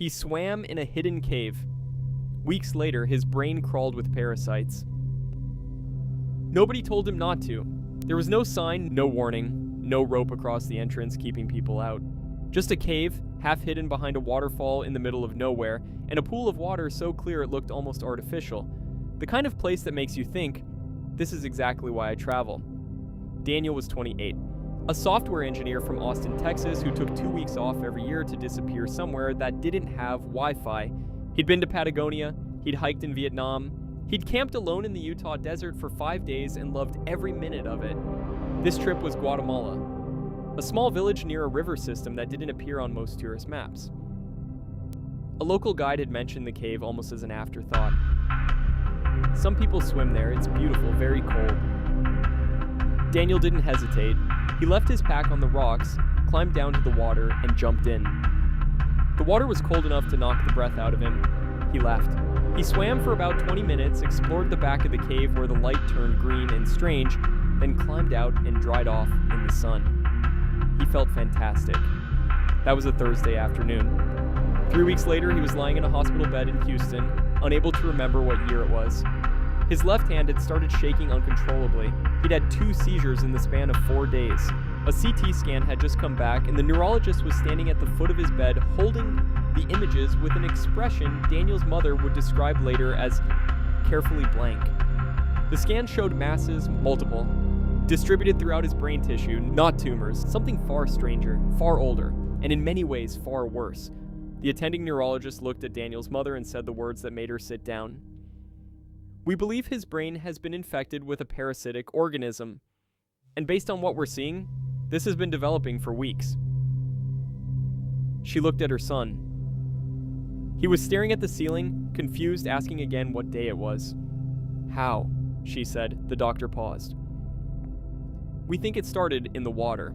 He swam in a hidden cave. Weeks later, his brain crawled with parasites. Nobody told him not to. There was no sign, no warning, no rope across the entrance keeping people out. Just a cave, half hidden behind a waterfall in the middle of nowhere, and a pool of water so clear it looked almost artificial. The kind of place that makes you think, this is exactly why I travel. Daniel was 28, a software engineer from Austin, Texas, who took 2 weeks off every year to disappear somewhere that didn't have Wi-Fi. He'd been to Patagonia, he'd hiked in Vietnam, he'd camped alone in the Utah desert for 5 days and loved every minute of it. This trip was Guatemala, a small village near a river system that didn't appear on most tourist maps. A local guide had mentioned the cave almost as an afterthought. Some people swim there, it's beautiful, very cold. Daniel didn't hesitate. He left his pack on the rocks, climbed down to the water, and jumped in. The water was cold enough to knock the breath out of him. He left. He swam for about 20 minutes, explored the back of the cave where the light turned green and strange, then climbed out and dried off in the sun. He felt fantastic. That was a Thursday afternoon. 3 weeks later, he was lying in a hospital bed in Houston, unable to remember what year it was. His left hand had started shaking uncontrollably. He'd had 2 seizures in the span of 4 days. A CT scan had just come back, and the neurologist was standing at the foot of his bed holding the images with an expression Daniel's mother would describe later as carefully blank. The scan showed masses, multiple, distributed throughout his brain tissue, not tumors, something far stranger, far older, and in many ways far worse. The attending neurologist looked at Daniel's mother and said the words that made her sit down. "We believe his brain has been infected with a parasitic organism. And based on what we're seeing, this has been developing for weeks." She looked at her son. He was staring at the ceiling, confused, asking again what day it was. "How?" she said. The doctor paused. "We think it started in the water."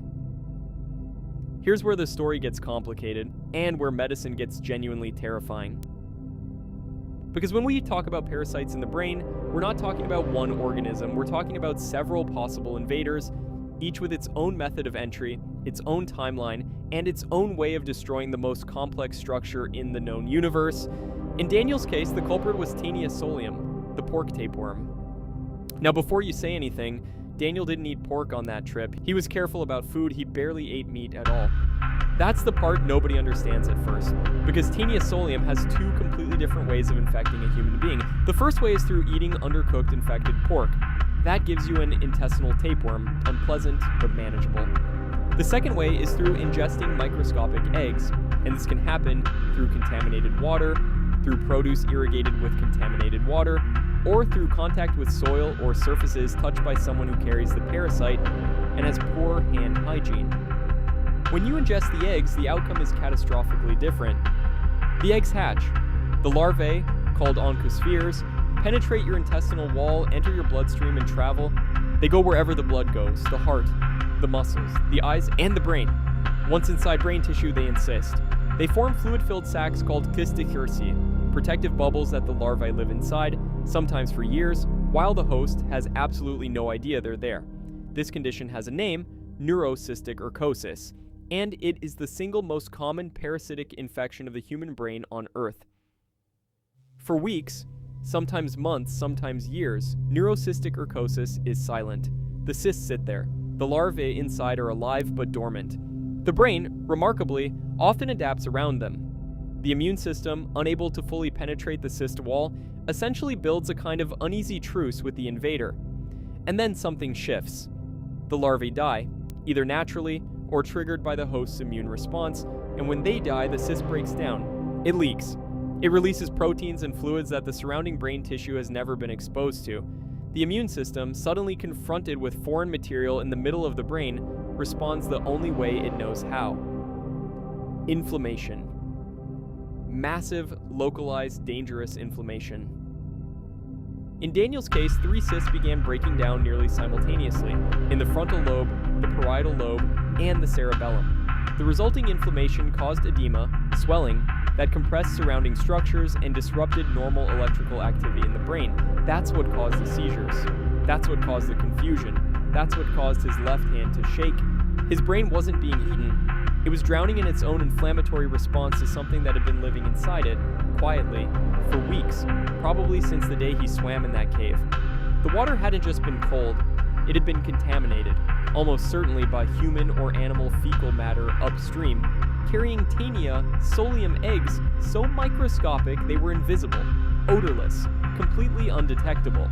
Here's where the story gets complicated, and where medicine gets genuinely terrifying. Because when we talk about parasites in the brain, we're not talking about one organism, we're talking about several possible invaders, each with its own method of entry, its own timeline, and its own way of destroying the most complex structure in the known universe. In Daniel's case, the culprit was Taenia solium, the pork tapeworm. Now, before you say anything, Daniel didn't eat pork on that trip. He was careful about food, he barely ate meat at all. That's the part nobody understands at first, because Taenia solium has 2 completely different ways of infecting a human being. The first way is through eating undercooked infected pork. That gives you an intestinal tapeworm, unpleasant but manageable. The second way is through ingesting microscopic eggs, and this can happen through contaminated water, through produce irrigated with contaminated water, or through contact with soil or surfaces touched by someone who carries the parasite and has poor hand hygiene. When you ingest the eggs, the outcome is catastrophically different. The eggs hatch. The larvae, called oncospheres, penetrate your intestinal wall, enter your bloodstream, and travel. They go wherever the blood goes, the heart, the muscles, the eyes, and the brain. Once inside brain tissue, they encyst. They form fluid-filled sacs called cysts, protective bubbles that the larvae live inside, sometimes for years, while the host has absolutely no idea they're there. This condition has a name, neurocysticercosis, and it is the single most common parasitic infection of the human brain on Earth. For weeks, sometimes months, sometimes years, neurocysticercosis is silent. The cysts sit there. The larvae inside are alive but dormant. The brain, remarkably, often adapts around them. The immune system, unable to fully penetrate the cyst wall, essentially builds a kind of uneasy truce with the invader. And then something shifts. The larvae die, either naturally or triggered by the host's immune response, and when they die, the cyst breaks down. It leaks. It releases proteins and fluids that the surrounding brain tissue has never been exposed to. The immune system, suddenly confronted with foreign material in the middle of the brain, responds the only way it knows how. Inflammation. Massive, localized, dangerous inflammation. In Daniel's case, 3 cysts began breaking down nearly simultaneously, in the frontal lobe, the parietal lobe, and the cerebellum. The resulting inflammation caused edema, swelling, that compressed surrounding structures and disrupted normal electrical activity in the brain. That's what caused the seizures. That's what caused the confusion. That's what caused his left hand to shake. His brain wasn't being eaten. It was drowning in its own inflammatory response to something that had been living inside it, quietly, for weeks, probably since the day he swam in that cave. The water hadn't just been cold, it had been contaminated, almost certainly by human or animal fecal matter upstream, carrying Taenia solium eggs so microscopic they were invisible, odorless, completely undetectable.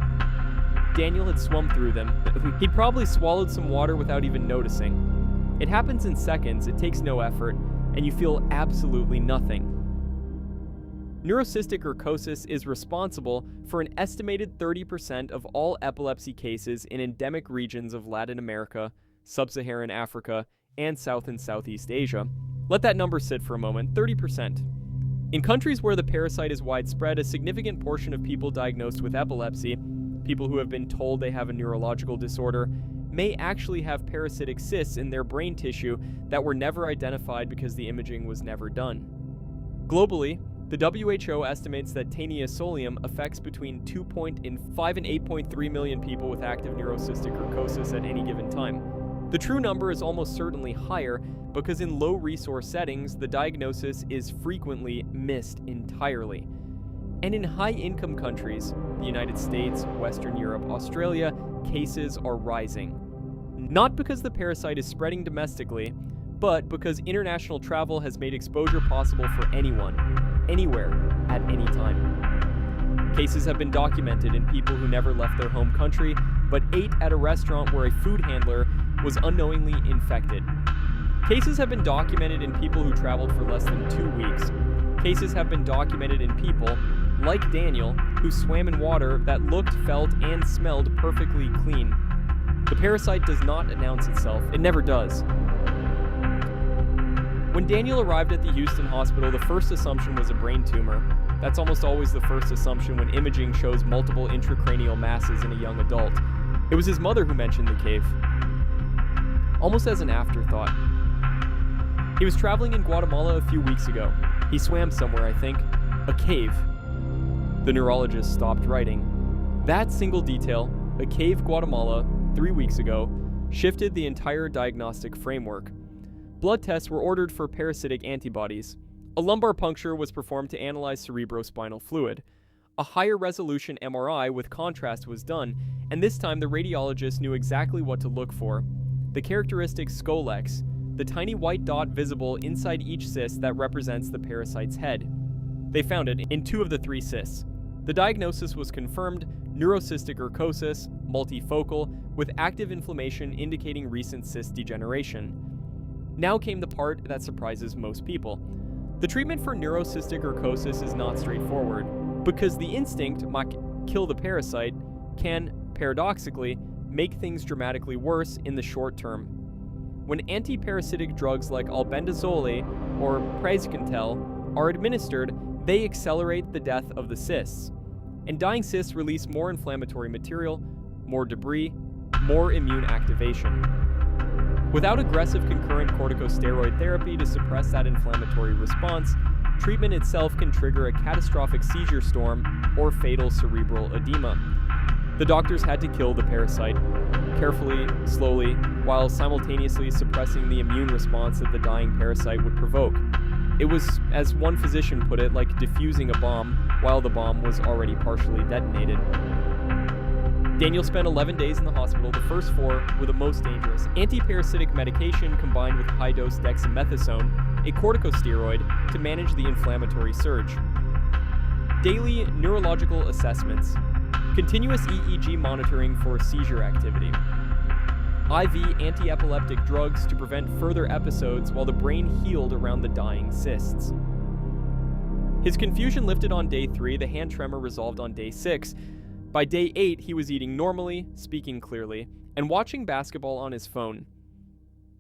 Daniel had swum through them. He'd probably swallowed some water without even noticing. It happens in seconds, it takes no effort, and you feel absolutely nothing. Neurocysticercosis is responsible for an estimated 30% of all epilepsy cases in endemic regions of Latin America, Sub-Saharan Africa, and South and Southeast Asia. Let that number sit for a moment, 30%. In countries where the parasite is widespread, a significant portion of people diagnosed with epilepsy, people who have been told they have a neurological disorder, may actually have parasitic cysts in their brain tissue that were never identified because the imaging was never done. Globally, the WHO estimates that Taenia solium affects between 2.5 and 8.3 million people with active neurocysticercosis at any given time. The true number is almost certainly higher because in low-resource settings, the diagnosis is frequently missed entirely. And in high-income countries, the United States, Western Europe, Australia, cases are rising. Not because the parasite is spreading domestically, but because international travel has made exposure possible for anyone, anywhere, at any time. Cases have been documented in people who never left their home country, but ate at a restaurant where a food handler was unknowingly infected. Cases have been documented in people who traveled for less than 2 weeks. Cases have been documented in people, like Daniel, who swam in water that looked, felt, and smelled perfectly clean. The parasite does not announce itself. It never does. When Daniel arrived at the Houston hospital, the first assumption was a brain tumor. That's almost always the first assumption when imaging shows multiple intracranial masses in a young adult. It was his mother who mentioned the cave, almost as an afterthought. He was traveling in Guatemala a few weeks ago. He swam somewhere, I think. A cave. The neurologist stopped writing. That single detail, a cave Guatemala, 3 weeks ago, shifted the entire diagnostic framework. Blood tests were ordered for parasitic antibodies. A lumbar puncture was performed to analyze cerebrospinal fluid. A higher resolution MRI with contrast was done, and this time the radiologist knew exactly what to look for. The characteristic scolex, the tiny white dot visible inside each cyst that represents the parasite's head. They found it in 2 of the 3 cysts. The diagnosis was confirmed: neurocysticercosis, multifocal, with active inflammation indicating recent cyst degeneration. Now came the part that surprises most people. The treatment for neurocysticercosis is not straightforward, because the instinct, kill the parasite, can, paradoxically, make things dramatically worse in the short term. When anti-parasitic drugs like albendazole or praziquantel are administered, they accelerate the death of the cysts. And dying cysts release more inflammatory material, more debris, more immune activation. Without aggressive concurrent corticosteroid therapy to suppress that inflammatory response, treatment itself can trigger a catastrophic seizure storm or fatal cerebral edema. The doctors had to kill the parasite, carefully, slowly, while simultaneously suppressing the immune response that the dying parasite would provoke. It was, as one physician put it, like defusing a bomb while the bomb was already partially detonated. Daniel spent 11 days in the hospital. The first 4 were the most dangerous. Anti-parasitic medication combined with high-dose dexamethasone, a corticosteroid, to manage the inflammatory surge. Daily neurological assessments. Continuous EEG monitoring for seizure activity. IV anti-epileptic drugs to prevent further episodes while the brain healed around the dying cysts. His confusion lifted on day 3, the hand tremor resolved on day 6. By day 8, he was eating normally, speaking clearly, and watching basketball on his phone.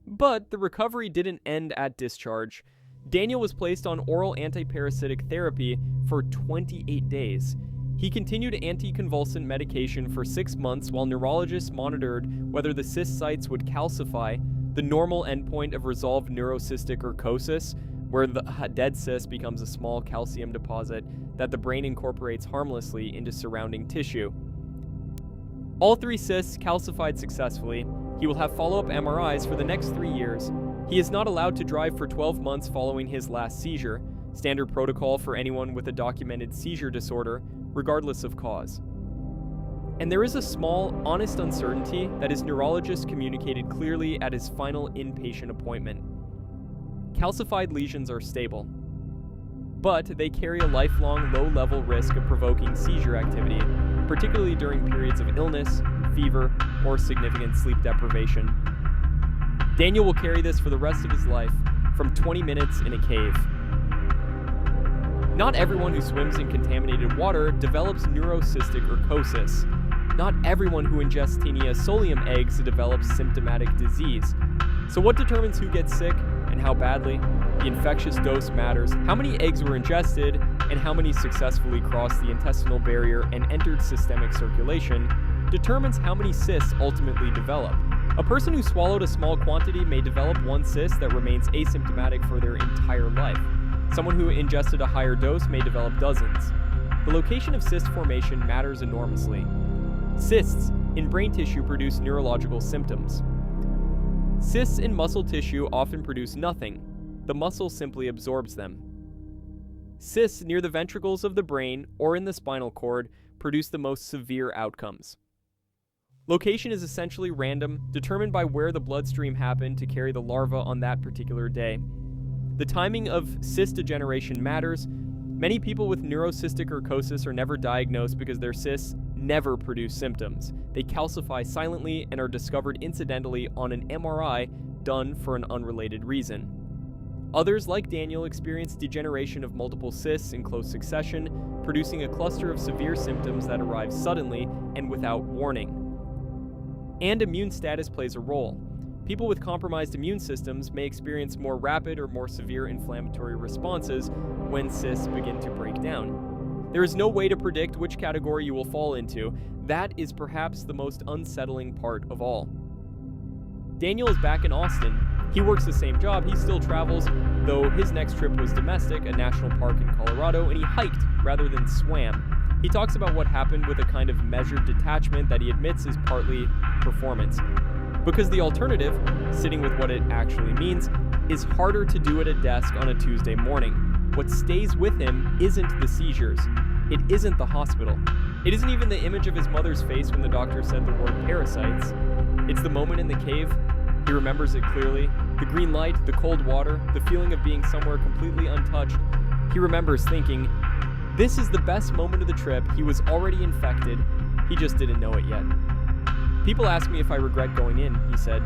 But the recovery didn't end at discharge. Daniel was placed on oral antiparasitic therapy for 28 days. He continued anticonvulsant medication for 6 months while neurologists monitored whether the cyst sites would calcify, the normal endpoint of resolved neurocysticercosis, where the dead cyst becomes a small calcium deposit that the brain incorporates harmlessly into surrounding tissue. All 3 cysts calcified successfully. He will have follow-up MRIs for the next 3 years, He is not allowed to drive for 12 months following his last seizure, standard protocol for anyone with a documented seizure disorder, regardless of cause. And there is a small, honest uncertainty that his neurologist communicated clearly at his final inpatient appointment. Calcified lesions are stable, but they carry a lifelong low-level risk of provoking seizure activity, particularly during periods of illness, fever, or significant sleep deprivation. Daniel will carry this for the rest of his life, from 20 minutes in a cave. Not everyone who swims in contaminated water develops neurocysticercosis. Not everyone who ingests Taenia solium eggs develops symptomatic disease. So what determines who gets sick and how badly? The infectious dose matters, how many eggs were ingested, and how many successfully crossed the intestinal barrier and entered systemic circulation determines how many cysts ultimately develop. A person who swallowed a small quantity may develop one cyst that remains asymptomatic for their entire life. Someone who ingested a higher dose may develop dozens. The location of cyst formation matters enormously. Cysts in brain tissue produce neurological symptoms. Cysts in muscle tissue often produce nothing. The muscle simply absorbs them. Cysts near the ventricles of the brain or in the spinal cord produce the most severe outcomes. Location is essentially random, determined by where the bloodstream happened to carry the larva on that particular day. The timing of cyst degeneration matters. Many people with neurocysticercosis are never diagnosed because their cysts never produce symptoms. They calcify silently and are discovered incidentally on an MRI done for an unrelated reason. Others, like Daniel, experience degeneration of multiple cysts in close succession, producing a cluster of severe symptoms that arrive suddenly and without warning. And immune status plays a role. People with compromised immune systems may experience more rapid or more severe inflammatory responses when cysts begin to break down. There is no way to predict which category you will fall into. That is perhaps the most unsettling part of all. Daniel is back in Austin. He works the same job, he still travels, though his next trip was domestic, a national park in Colorado, and he hiked rather than swam. He talks about what happened with a kind of measured detachment that he admits is partly performance. Because the alternative, sitting with what it actually means, is harder to do at a desk on a Tuesday morning. What stays with him isn't the seizures. It isn't the hospital. It isn't even the image of his mother's face when the doctor said the word parasites. It's the moment in the cave. He remembers it clearly. The green light, the cold water, the feeling of being somewhere completely untouched. He remembers thinking, this is the best moment of the trip. He was already infected. He just didn't know it yet. People ask me if I regret going in, he said.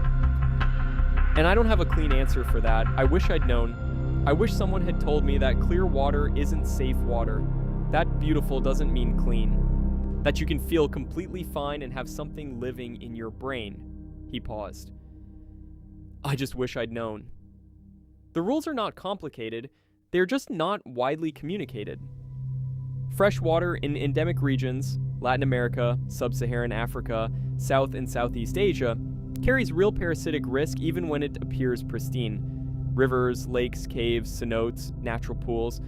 And I don't have a clean answer for that. I wish I'd known. I wish someone had told me that clear water isn't safe water. That beautiful doesn't mean clean. That you can feel completely fine and have something living in your brain. He paused. I just wish I'd known. The rules are not complicated. They're just not widely communicated. Fresh water in endemic regions, Latin America, Sub-Saharan Africa, South and Southeast Asia, carries real parasitic risk even when it appears pristine. Rivers, lakes, caves, cenotes, natural pools.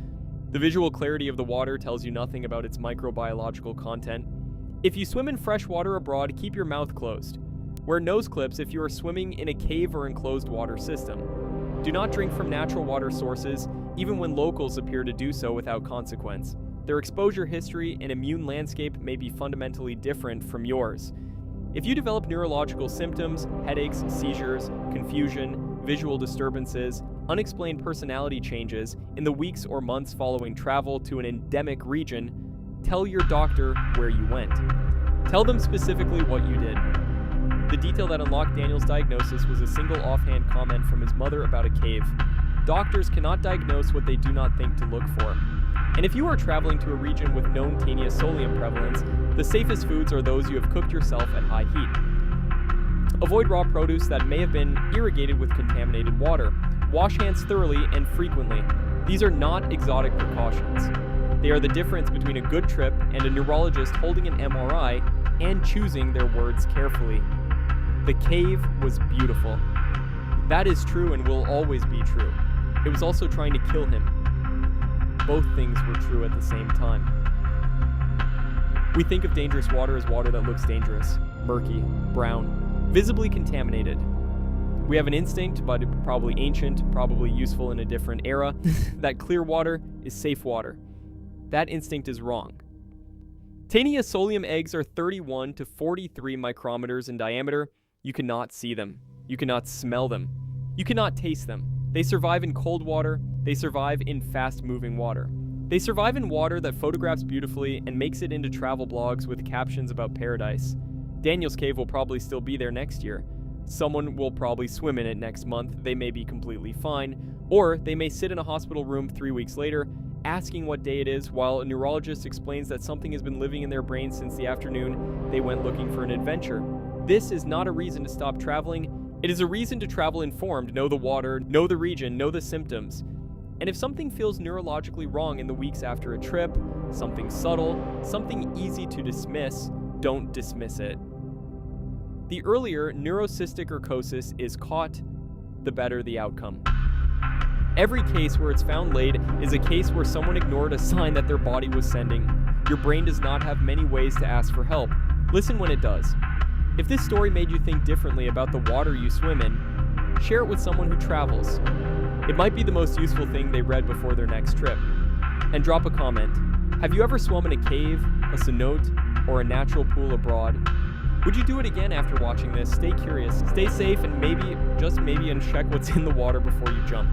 The visual clarity of the water tells you nothing about its microbiological content. If you swim in fresh water abroad, keep your mouth closed. Wear nose clips if you are swimming in a cave or enclosed water system. Do not drink from natural water sources, even when locals appear to do so without consequence. Their exposure history and immune landscape may be fundamentally different from yours. If you develop neurological symptoms, headaches, seizures, confusion, visual disturbances, unexplained personality changes in the weeks or months following travel to an endemic region, tell your doctor where you went. Tell them specifically what you did. The detail that unlocked Daniel's diagnosis was a single offhand comment from his mother about a cave. Doctors cannot diagnose what they do not think to look for. And if you are traveling to a region with known Taenia solium prevalence, the safest foods are those you have cooked yourself at high heat. Avoid raw produce that may have been irrigated with contaminated water. Wash hands thoroughly and frequently. These are not exotic precautions. They are the difference between a good trip and a neurologist holding an MRI and choosing their words carefully. The cave was beautiful. That is true and will always be true. It was also trying to kill him. Both things were true at the same time. We think of dangerous water as water that looks dangerous, murky, brown, visibly contaminated. We have an instinct, but probably ancient, probably useful in a different era, that clear water is safe water. That instinct is wrong. Taenia solium eggs are 31 to 43 micrometers in diameter. You cannot see them. You cannot smell them. You cannot taste them. They survive in cold water. They survive in fast-moving water. They survive in water that photographs beautifully and makes it into travel blogs with captions about paradise. Daniel's Cave will probably still be there next year. Someone will probably swim in it next month. They may be completely fine. Or they may sit in a hospital room 3 weeks later, asking what day it is, while a neurologist explains that something has been living in their brain since the afternoon they went looking for an adventure. This is not a reason to stop traveling. It is a reason to travel informed, know the water, know the region, know the symptoms. And if something feels neurologically wrong in the weeks after a trip, something subtle, something easy to dismiss, don't dismiss it. The earlier neurocysticercosis is caught, the better the outcome. Every case where it's found late is a case where someone ignored a sign that their body was sending. Your brain does not have many ways to ask for help. Listen when it does. If this story made you think differently about the water you swim in, share it with someone who travels. It might be the most useful thing they read before their next trip. And drop a comment. Have you ever swum in a cave, a cenote, or a natural pool abroad? Would you do it again after watching this? Stay curious, stay safe, and maybe, just maybe, uncheck what's in the water before you jump.